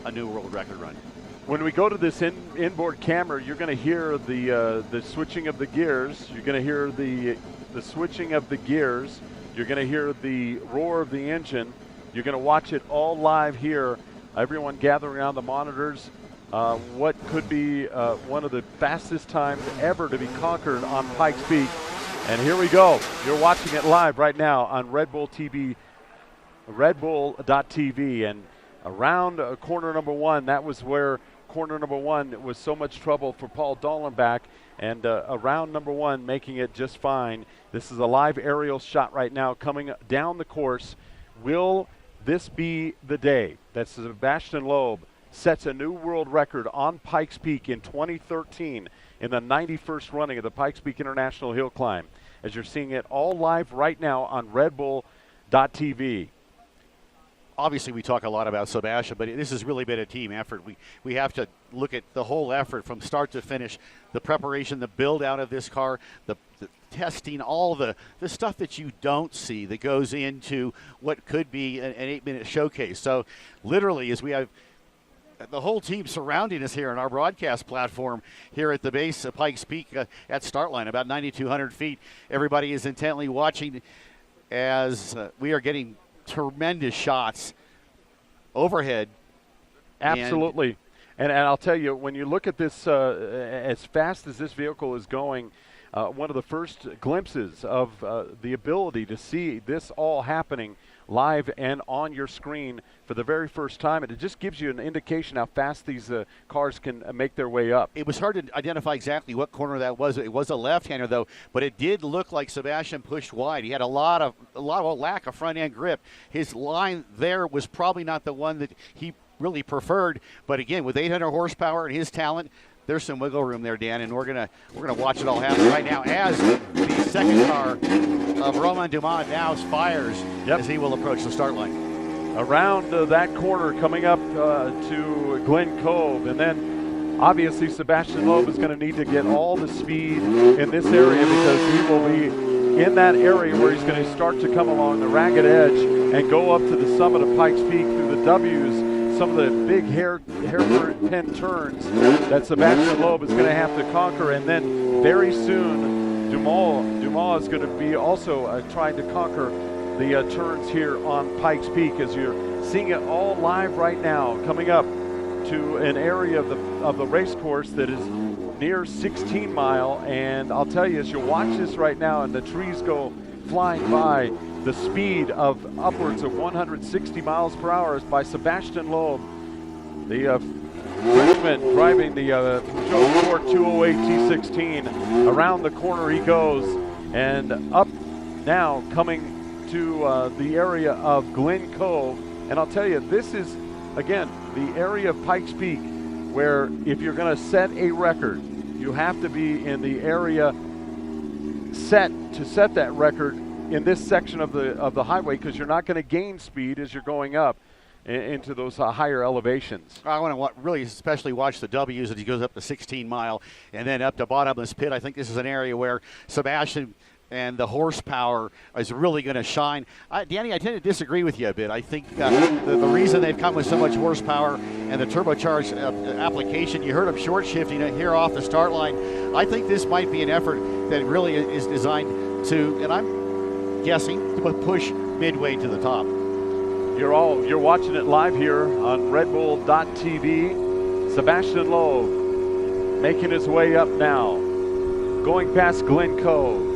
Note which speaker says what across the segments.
Speaker 1: a new world record run.
Speaker 2: When we go to this inboard camera, you're going to hear the switching of the gears. You're going to hear the switching of the gears. You're going to hear the roar of the engine. You're going to watch it all live here. Everyone gathering around the monitors. What could be one of the fastest times ever to be conquered on Pikes Peak. And here we go. You're watching it live right now on Red Bull TV, redbull.tv. And around corner number one, that was where corner number one was so much trouble for Paul Dallenbach. And around number one, making it just fine. This is a live aerial shot right now coming down the course. Will this be the day that Sébastien Loeb sets a new world record on Pikes Peak in 2013 in the 91st running of the Pikes Peak International Hill Climb? As you're seeing it all live right now on redbull.tv.
Speaker 1: Obviously, we talk a lot about Sébastien, but this has really been a team effort. We have to look at the whole effort from start to finish, the preparation, the build out of this car, the testing, all the stuff that you don't see that goes into what could be an 8-minute showcase. So literally, as we have the whole team surrounding us here on our broadcast platform here at the base of Pikes Peak at start line, about 9,200 feet, everybody is intently watching as we are getting tremendous shots overhead.
Speaker 2: Absolutely. And I'll tell you, when you look at this, as fast as this vehicle is going, one of the first glimpses of the ability to see this all happening live and on your screen for the very first time, and it just gives you an indication how fast these cars can make their way up.
Speaker 1: It was hard to identify exactly what corner that was. It was a left-hander though, but it did look like Sébastien pushed wide. He had a lot of lack of front-end grip. His line there was probably not the one that he really preferred, but again, with 800 horsepower and his talent, there's some wiggle room there, Dan, and we're gonna watch it all happen right now as the second car of Romain Dumas now fires as he will approach the start line.
Speaker 2: Around that corner, coming up to Glen Cove, and then obviously Sébastien Loeb is going to need to get all the speed in this area because he will be in that area where he's going to start to come along the ragged edge and go up to the summit of Pikes Peak through the W's. Some of the big hairpin turns that Sébastien Loeb is going to have to conquer, and then very soon Dumas is going to be also trying to conquer the turns here on Pikes Peak, as you're seeing it all live right now, coming up to an area of the race course that is near 16 Mile. And I'll tell you, as you watch this right now and the trees go flying by, the speed of upwards of 160 miles per hour is by Sébastien Loeb, the Frenchman driving the Peugeot Sport 208 T16. Around the corner he goes, and up now coming to the area of Glen Cove. And I'll tell you, this is, again, the area of Pikes Peak where if you're going to set a record, you have to be in the area set that record in this section of the highway, because you're not going to gain speed as you're going up into those higher elevations.
Speaker 1: I want to really especially watch the W's as he goes up to 16 Mile and then up to bottomless pit. I think this is an area where Sébastien and the horsepower is really going to shine. Danny, I tend to disagree with you a bit. I think the reason they've come with so much horsepower and the turbocharged application, you heard them short shifting it here off the start line. I think this might be an effort that really is designed to, and I'm guessing, to push midway to the top.
Speaker 2: You're watching it live here on redbull.tv. Sébastien Loeb making his way up now, going past Glen Cove.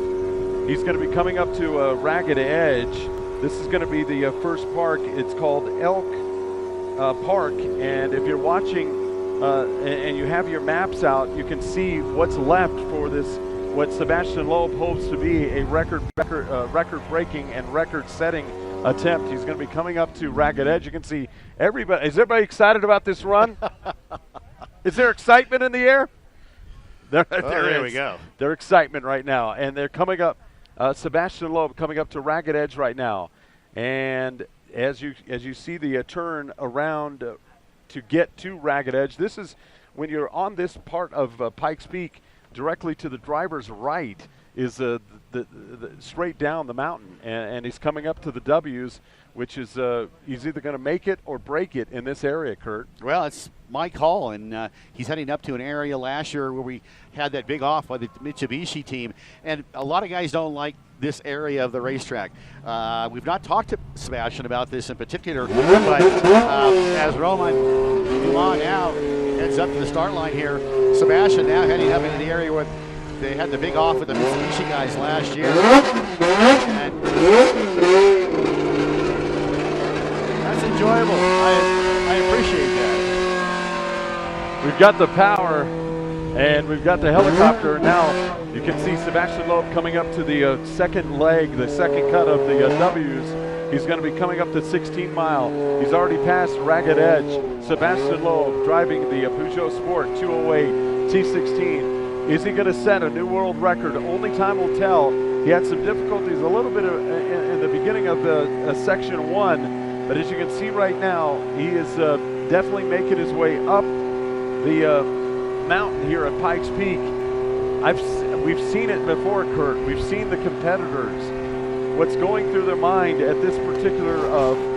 Speaker 2: He's going to be coming up to a ragged edge. This is going to be the first park. It's called Elk Park, and if you're watching and you have your maps out, you can see what's left for this, what Sébastien Loeb hopes to be a record-breaking and record-setting attempt. He's going to be coming up to ragged edge. You can see everybody. Is everybody excited about this run? Is there excitement in the air? There
Speaker 1: we go.
Speaker 2: Their excitement right now, and they're coming up. Sébastien Loeb coming up to ragged edge right now, and as you see the turn around to get to ragged edge, this is when you're on this part of Pikes Peak, directly to the driver's right is the straight down the mountain, and he's coming up to the W's, which is he's either going to make it or break it in this area, Kurt.
Speaker 1: Well, it's my call, and he's heading up to an area last year where we had that big off by the Mitsubishi team, and a lot of guys don't like this area of the racetrack. We've not talked to Sébastien about this in particular, but as Roman Dumas now heads up to the start line here, Sébastien now heading up into the area where they had the big off with the Mitsubishi guys last year. And that's enjoyable. I appreciate that.
Speaker 2: We've got the power, and we've got the helicopter. Now you can see Sébastien Loeb coming up to the second leg, the second cut of the W's. He's going to be coming up to 16 Mile. He's already passed Ragged Edge. Sébastien Loeb driving the Peugeot Sport 208 T16. Is he going to set a new world record? Only time will tell. He had some difficulties a little bit in the beginning of the section 1, but as you can see right now, he is definitely making his way up the mountain here at Pikes Peak. We've seen it before, Kurt. We've seen the competitors. What's going through their mind at this particular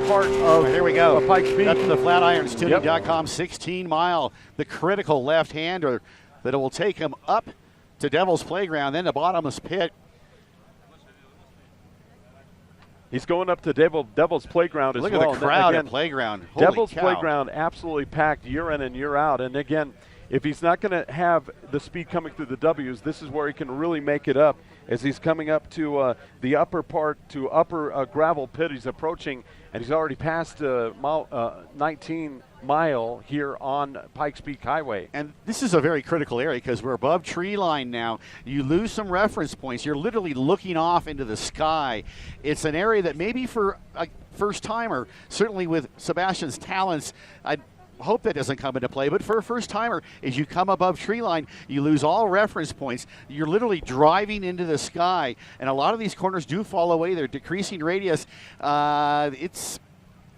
Speaker 2: part of
Speaker 1: here we go.
Speaker 2: Pikes Peak.
Speaker 1: That's the FlatironsTuning.com 16 Mile, the critical left-hander that it will take him up to Devil's Playground, then the bottomless pit.
Speaker 2: He's going up to Devil's Playground as well.
Speaker 1: Look at the crowd at Playground. Holy
Speaker 2: Devil's
Speaker 1: cow.
Speaker 2: Playground absolutely packed year in and year out. And again, if he's not going to have the speed coming through the W's, this is where he can really make it up as he's coming up to the upper part, to upper gravel pit. He's approaching, and he's already passed 19 Mile here on Pikes Peak Highway.
Speaker 1: And this is a very critical area because we're above tree line now. You lose some reference points. You're literally looking off into the sky. It's an area that maybe for a first timer, certainly with Sebastian's talents, I hope that doesn't come into play, but for a first timer, as you come above tree line, you lose all reference points. You're literally driving into the sky, and a lot of these corners do fall away. They're decreasing radius. It's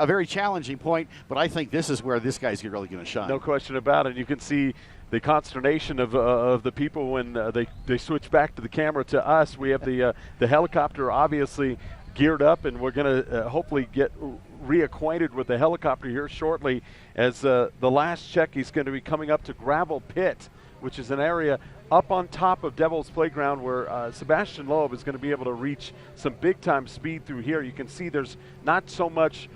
Speaker 1: a very challenging point, but I think this is where this guy's really going to shine.
Speaker 2: No question about it. You can see the consternation of the people when they switch back to the camera to us. We have the helicopter obviously geared up, and we're going to hopefully get reacquainted with the helicopter here shortly. As the last check, he's going to be coming up to Gravel Pit, which is an area up on top of Devil's Playground where Sébastien Loeb is going to be able to reach some big-time speed through here. You can see there's not so much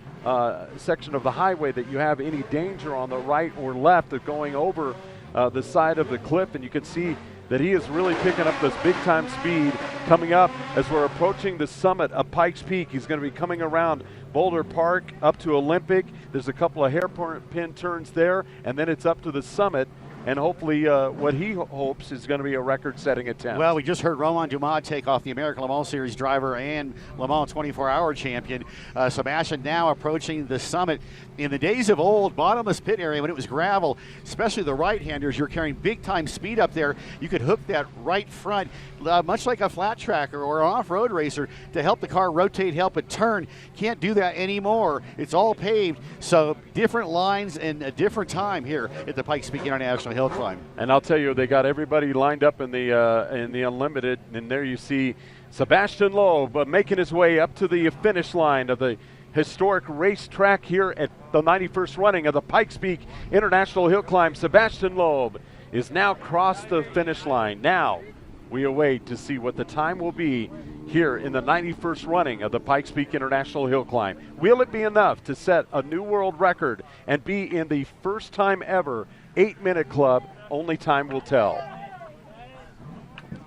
Speaker 2: section of the highway that you have any danger on the right or left of going over the side of the cliff, and you can see that he is really picking up this big-time speed coming up as we're approaching the summit of Pikes Peak. He's going to be coming around Boulder Park up to Olympic. There's a couple of hairpin turns there, and then it's up to the summit. And hopefully what he hopes is going to be a record-setting attempt.
Speaker 1: Well, we just heard Roman Dumas take off, the American Le Mans Series driver and Le Mans 24-hour champion. Sébastien now approaching the summit. In the days of old, bottomless pit area, when it was gravel, especially the right-handers, you're carrying big-time speed up there. You could hook that right front, much like a flat tracker or an off-road racer, to help the car rotate, help it turn. Can't do that anymore. It's all paved, so different lines and a different time here at the Pikes Peak International Hill Climb.
Speaker 2: And I'll tell you, they got everybody lined up in the Unlimited, and there you see Sébastien Loeb making his way up to the finish line of the historic racetrack here at the 91st running of the Pikes Peak International Hill Climb. Sébastien Loeb is now crossed the finish line. Now we await to see what the time will be here in the 91st running of the Pikes Peak International Hill Climb. Will it be enough to set a new world record and be in the first time ever 8-minute club? Only time will tell.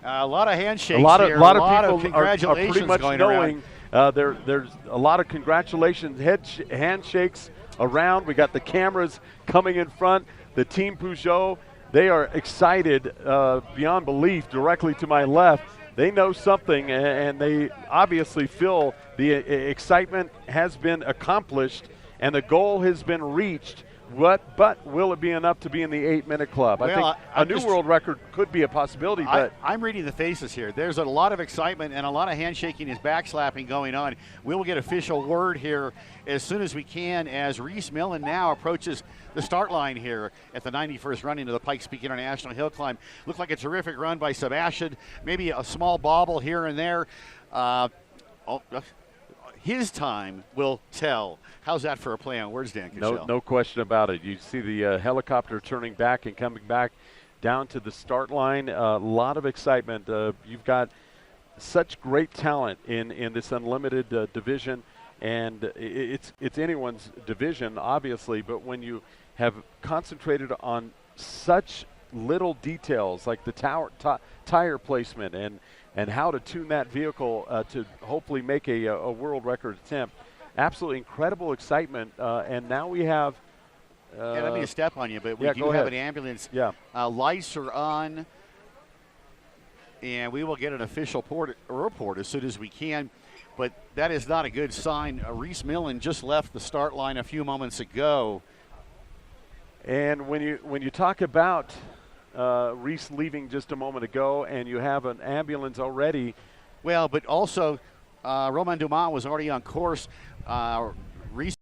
Speaker 1: A lot of handshakes
Speaker 2: A lot
Speaker 1: here.
Speaker 2: of people
Speaker 1: congratulations
Speaker 2: are pretty much
Speaker 1: going
Speaker 2: knowing
Speaker 1: around.
Speaker 2: there's a lot of congratulations, handshakes around. We got the cameras coming in front. The Team Peugeot, they are excited beyond belief. Directly to my left, they know something, and they obviously feel the excitement has been accomplished and the goal has been reached But will it be enough to be in the 8-minute club?
Speaker 1: Well,
Speaker 2: I think a new world record could be a possibility. But
Speaker 1: I'm reading the faces here. There's a lot of excitement and a lot of handshaking and backslapping going on. We will get official word here as soon as we can as Reese Millen now approaches the start line here at the 91st running of the Pikes Peak International Hill Climb. Looked like a terrific run by Sébastien. Maybe a small bobble here and there. His time will tell. How's that for a play on words, Dan Cashel?
Speaker 2: No question about it. You see the helicopter turning back and coming back down to the start line. A lot of excitement. You've got such great talent in this unlimited division, and it's anyone's division, obviously, but when you have concentrated on such little details like the tire placement and how to tune that vehicle to hopefully make a world record attempt. Absolutely incredible excitement, and now we have.
Speaker 1: Let me step on you, but we do have an ambulance.
Speaker 2: Yeah.
Speaker 1: Lights are on, and we will get an official report as soon as we can. But that is not a good sign. Reese Millen just left the start line a few moments ago.
Speaker 2: And when you talk about Reese leaving just a moment ago, and you have an ambulance already.
Speaker 1: Well, but also Romain Dumas was already on course. Reese